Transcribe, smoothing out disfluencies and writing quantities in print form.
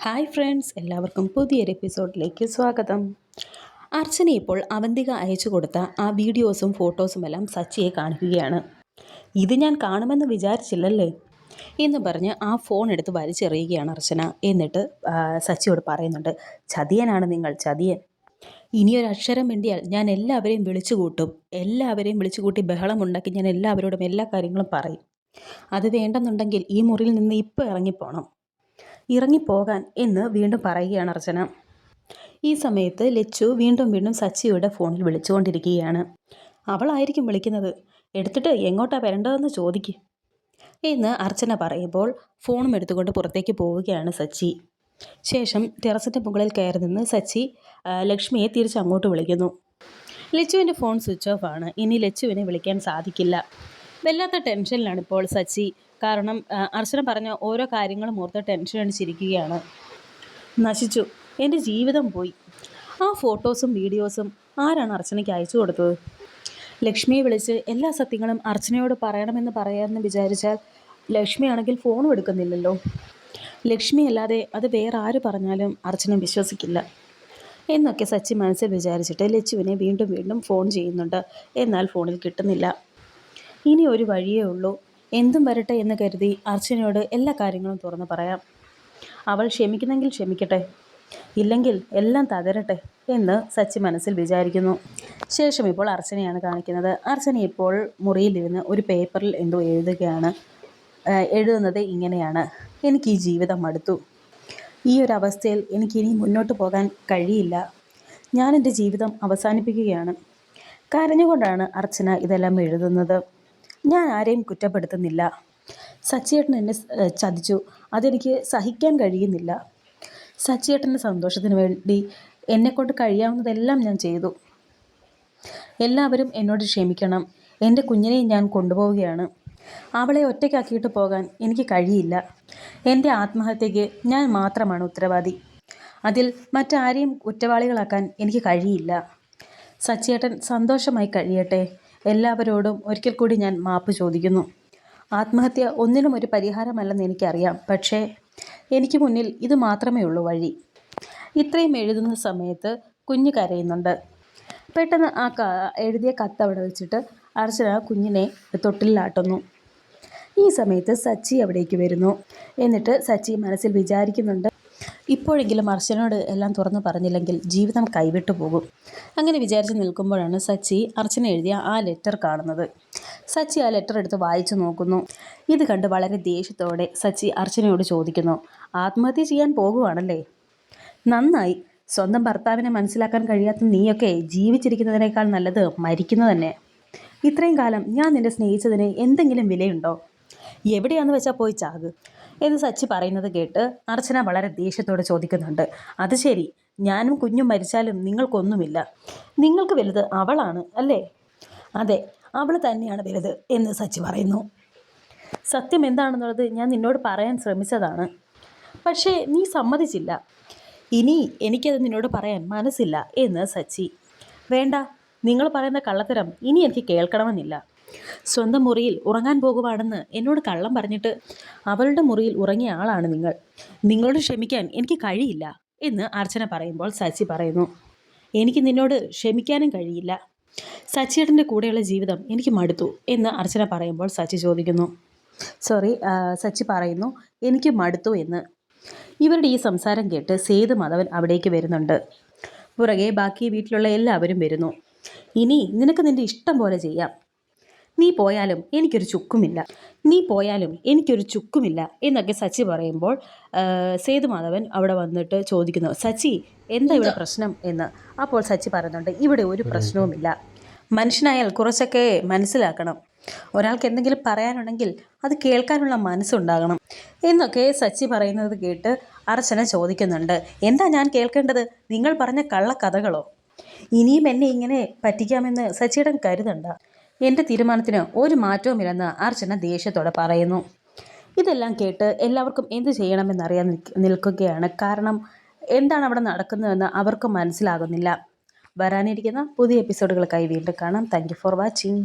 Hi friends, എല്ലാവർക്കും പുതിയൊരു എപ്പിസോഡിലേക്ക് സ്വാഗതം. അർച്ചന ഇപ്പോൾ അവന്തിക അയച്ചു കൊടുത്ത ആ വീഡിയോസും ഫോട്ടോസും എല്ലാം സച്ചിയെ കാണിക്കുകയാണ്. ഇത് ഞാൻ കാണുമെന്ന് വിചാരിച്ചില്ലല്ലേ എന്ന് പറഞ്ഞ് ആ ഫോൺ എടുത്ത് വലിച്ചെറിയുകയാണ് അർച്ചന. എന്നിട്ട് സച്ചിയോട് പറയുന്നുണ്ട്, ചതിയനാണ് നിങ്ങൾ, ചതിയൻ. ഇനിയൊരക്ഷരം മിണ്ടിയാൽ ഞാൻ എല്ലാവരെയും വിളിച്ചു കൂട്ടി ബഹളമുണ്ടാക്കി ഞാൻ എല്ലാവരോടും എല്ലാ കാര്യങ്ങളും പറയും. അത് വേണ്ടെന്നുണ്ടെങ്കിൽ ഈ മുറിയിൽ നിന്ന് ഇപ്പോൾ ഇറങ്ങിപ്പോകാൻ എന്ന് വീണ്ടും പറയുകയാണ് അർച്ചന. ഈ സമയത്ത് ലച്ചു വീണ്ടും സച്ചിയുടെ ഫോണിൽ വിളിച്ചുകൊണ്ടിരിക്കുകയാണ്. അവളായിരിക്കും വിളിക്കുന്നത്, എടുത്തിട്ട് എങ്ങോട്ടാ വരേണ്ടതെന്ന് ചോദിക്കും എന്ന് അർച്ചന പറയുമ്പോൾ ഫോണും എടുത്തുകൊണ്ട് പുറത്തേക്ക് പോവുകയാണ് സച്ചി. ശേഷം ടെറസിൻ്റെ മുകളിൽ കയറി നിന്ന് സച്ചി ലക്ഷ്മിയെ തിരിച്ചങ്ങോട്ട് വിളിക്കുന്നു. ലച്ചുവിൻ്റെ ഫോൺ സ്വിച്ച് ഓഫ് ആണ്. ഇനി ലച്ചുവിനെ വിളിക്കാൻ സാധിക്കില്ല. വല്ലാത്ത ടെൻഷനിലാണ് ഇപ്പോൾ സച്ചി. കാരണം അർച്ചന പറഞ്ഞ ഓരോ കാര്യങ്ങളും ഓർത്ത് ടെൻഷൻ അടിച്ചിരിക്കുകയാണ്. നശിച്ചു, എൻ്റെ ജീവിതം പോയി. ആ ഫോട്ടോസും വീഡിയോസും ആരാണ് അർച്ചനയ്ക്ക് അയച്ചു കൊടുത്തത്? ലക്ഷ്മിയെ വിളിച്ച് എല്ലാ സത്യങ്ങളും അർച്ചനയോട് പറയാമെന്ന് വിചാരിച്ചാൽ ലക്ഷ്മിയാണെങ്കിൽ ഫോണും എടുക്കുന്നില്ലല്ലോ. ലക്ഷ്മി അല്ലാതെ അത് വേറെ ആര് പറഞ്ഞാലും അർച്ചന വിശ്വസിക്കില്ല എന്നൊക്കെ സച്ചി മനസ്സിൽ വിചാരിച്ചിട്ട് ലച്ചുവിനെ വീണ്ടും ഫോൺ ചെയ്യുന്നുണ്ട്. എന്നാൽ ഫോണിൽ കിട്ടുന്നില്ല. ഇനി ഒരു വഴിയേ ഉള്ളൂ. എന്തും വരട്ടെ എന്ന് കരുതി അർച്ചനയോട് എല്ലാ കാര്യങ്ങളും തുറന്നു പറയാം. അവൾ ക്ഷമിക്കുന്നെങ്കിൽ ക്ഷമിക്കട്ടെ, ഇല്ലെങ്കിൽ എല്ലാം തകരട്ടെ എന്ന് സച്ചി മനസ്സിൽ വിചാരിക്കുന്നു. ശേഷം ഇപ്പോൾ അർച്ചനയാണ് കാണിക്കുന്നത്. അർച്ചന ഇപ്പോൾ മുറിയിലിരുന്ന് ഒരു പേപ്പറിൽ എന്തോ എഴുതുകയാണ്. എഴുതുന്നത് ഇങ്ങനെയാണ്: എനിക്ക് ഈ ജീവിതം മടുത്തു. ഈ ഒരു അവസ്ഥയിൽ എനിക്കിനി മുന്നോട്ട് പോകാൻ കഴിയില്ല. ഞാൻ എൻ്റെ ജീവിതം അവസാനിപ്പിക്കുകയാണ്. കരഞ്ഞുകൊണ്ടാണ് അർച്ചന ഇതെല്ലാം എഴുതുന്നത്. ഞാൻ ആരെയും കുറ്റപ്പെടുത്തുന്നില്ല. സച്ചിയേട്ടൻ എന്നെ ചതിച്ചു. അതെനിക്ക് സഹിക്കാൻ കഴിയുന്നില്ല. സച്ചിയേട്ടൻ്റെ സന്തോഷത്തിന് വേണ്ടി എന്നെക്കൊണ്ട് കഴിയാവുന്നതെല്ലാം ഞാൻ ചെയ്തു. എല്ലാവരും എന്നോട് ക്ഷമിക്കണം. എൻ്റെ കുഞ്ഞിനെ ഞാൻ കൊണ്ടുപോവുകയാണ്. അവളെ ഒറ്റയ്ക്കാക്കിയിട്ട് പോകാൻ എനിക്ക് കഴിയില്ല. എൻ്റെ ആത്മഹത്യയ്ക്ക് ഞാൻ മാത്രമാണ് ഉത്തരവാദി. അതിൽ മറ്റാരെയും കുറ്റവാളികളാക്കാൻ എനിക്ക് കഴിയില്ല. സച്ചിയേട്ടൻ സന്തോഷമായി കഴിയട്ടെ. എല്ലാവരോടും ഒരിക്കൽ കൂടി ഞാൻ മാപ്പ് ചോദിക്കുന്നു. ആത്മഹത്യ ഒന്നിനും ഒരു പരിഹാരമല്ലെന്ന് എനിക്കറിയാം. പക്ഷേ എനിക്ക് മുന്നിൽ ഇത് മാത്രമേ ഉള്ളൂ വഴി. ഇത്രയും എഴുതുന്ന സമയത്ത് കുഞ്ഞ് കരയുന്നുണ്ട്. പെട്ടെന്ന് ആ എഴുതിയ കത്ത് അവിടെ വെച്ചിട്ട് അർച്ചന കുഞ്ഞിനെ തൊട്ടിലാട്ടുന്നു. ഈ സമയത്ത് സച്ചി അവിടേക്ക് വരുന്നു. എന്നിട്ട് സച്ചി മനസ്സിൽ വിചാരിക്കുന്നുണ്ട്, ഇപ്പോഴെങ്കിലും അർച്ചനയോട് എല്ലാം തുറന്നു പറഞ്ഞില്ലെങ്കിൽ ജീവിതം കൈവിട്ടു പോകും. അങ്ങനെ വിചാരിച്ച് നിൽക്കുമ്പോഴാണ് സച്ചി അർച്ചന എഴുതിയ ആ ലെറ്റർ കാണുന്നത്. സച്ചി ആ ലെറ്റർ എടുത്ത് വായിച്ചു നോക്കുന്നു. ഇത് കണ്ട് വളരെ ദേഷ്യത്തോടെ സച്ചി അർച്ചനയോട് ചോദിക്കുന്നു, ആത്മഹത്യ ചെയ്യാൻ പോകുവാണല്ലേ? നന്നായി. സ്വന്തം ഭർത്താവിനെ മനസ്സിലാക്കാൻ കഴിയാത്ത നീയൊക്കെ ജീവിച്ചിരിക്കുന്നതിനേക്കാൾ നല്ലത് മരിക്കുന്നത് തന്നെ. ഇത്രയും കാലം ഞാൻ നിന്നെ സ്നേഹിച്ചതിന് എന്തെങ്കിലും വിലയുണ്ടോ? എവിടെയാണെന്ന് വെച്ചാൽ പോയി ചാക് എന്ന് സച്ചി പറയുന്നത് കേട്ട് അർച്ചന വളരെ ദേഷ്യത്തോടെ ചോദിക്കുന്നുണ്ട്, അത് ശരി, ഞാനും കുഞ്ഞും മരിച്ചാലും നിങ്ങൾക്കൊന്നുമില്ല. നിങ്ങൾക്ക് വലുത് അവളാണ് അല്ലേ? അതെ, അവൾ തന്നെയാണ് വലുത് എന്ന് സച്ചി പറയുന്നു. സത്യം എന്താണെന്നുള്ളത് ഞാൻ നിന്നോട് പറയാൻ ശ്രമിച്ചതാണ്, പക്ഷേ നീ സമ്മതിച്ചില്ല. ഇനി എനിക്കത് നിന്നോട് പറയാൻ മനസ്സില്ല എന്ന് സച്ചി. വേണ്ട, നിങ്ങൾ പറയുന്ന കള്ളത്തരം ഇനി എനിക്ക് കേൾക്കണമെന്നില്ല. സ്വന്തം മുറിയിൽ ഉറങ്ങാൻ പോകുവാണെന്ന് എന്നോട് കള്ളം പറഞ്ഞിട്ട് അവളുടെ മുറിയിൽ ഉറങ്ങിയ ആളാണ് നിങ്ങൾ. നിങ്ങളോട് ക്ഷമിക്കാൻ എനിക്ക് കഴിയില്ല എന്ന് അർച്ചന പറയുമ്പോൾ സച്ചി പറയുന്നു, എനിക്ക് നിന്നോട് ക്ഷമിക്കാനും കഴിയില്ല. സച്ചിയേട്ടൻ്റെ കൂടെയുള്ള ജീവിതം എനിക്ക് മടുത്തു എന്ന് അർച്ചന പറയുമ്പോൾ സച്ചി പറയുന്നു, എനിക്ക് മടുത്തു എന്ന്. ഇവരുടെ ഈ സംസാരം കേട്ട് സേതുമാധവൻ അവിടേക്ക് വരുന്നുണ്ട്. പുറകെ ബാക്കി വീട്ടിലുള്ള എല്ലാവരും വരുന്നു. ഇനി നിനക്ക് നിൻ്റെ ഇഷ്ടം പോലെ ചെയ്യാം. നീ പോയാലും എനിക്കൊരു ചുക്കുമില്ല എന്നൊക്കെ സച്ചി പറയുമ്പോൾ സേതുമാധവൻ അവിടെ വന്നിട്ട് ചോദിക്കുന്നു, സച്ചി എന്താ ഇവിടെ പ്രശ്നം എന്ന്. അപ്പോൾ സച്ചി പറയുന്നുണ്ട്, ഇവിടെ ഒരു പ്രശ്നവുമില്ല. മനുഷ്യനായാൽ കുറച്ചൊക്കെ മനസ്സിലാക്കണം. ഒരാൾക്ക് എന്തെങ്കിലും പറയാനുണ്ടെങ്കിൽ അത് കേൾക്കാനുള്ള മനസ്സുണ്ടാകണം എന്നൊക്കെ സച്ചി പറയുന്നത് കേട്ട് അർച്ചന ചോദിക്കുന്നുണ്ട്, എന്താ ഞാൻ കേൾക്കേണ്ടത്? നിങ്ങൾ പറഞ്ഞ കള്ളക്കഥകളോ? ഇനിയും എന്നെ ഇങ്ങനെ പറ്റിക്കാമെന്ന് സച്ചിയേട്ടൻ കരുതണ്ട. എൻ്റെ തീരുമാനത്തിന് ഒരു മാറ്റവുമില്ലെന്ന് അർച്ചന ദേഷ്യത്തോടെ പറയുന്നു. ഇതെല്ലാം കേട്ട് എല്ലാവർക്കും എന്ത് ചെയ്യണമെന്നറിയാൻ നിൽക്കുകയാണ്. കാരണം എന്താണ് അവിടെ നടക്കുന്നതെന്ന് അവർക്ക് മനസ്സിലാകുന്നില്ല. വരാനിരിക്കുന്ന പുതിയ എപ്പിസോഡുകൾക്കായി വീണ്ടും കാണാം. Thank you for watching.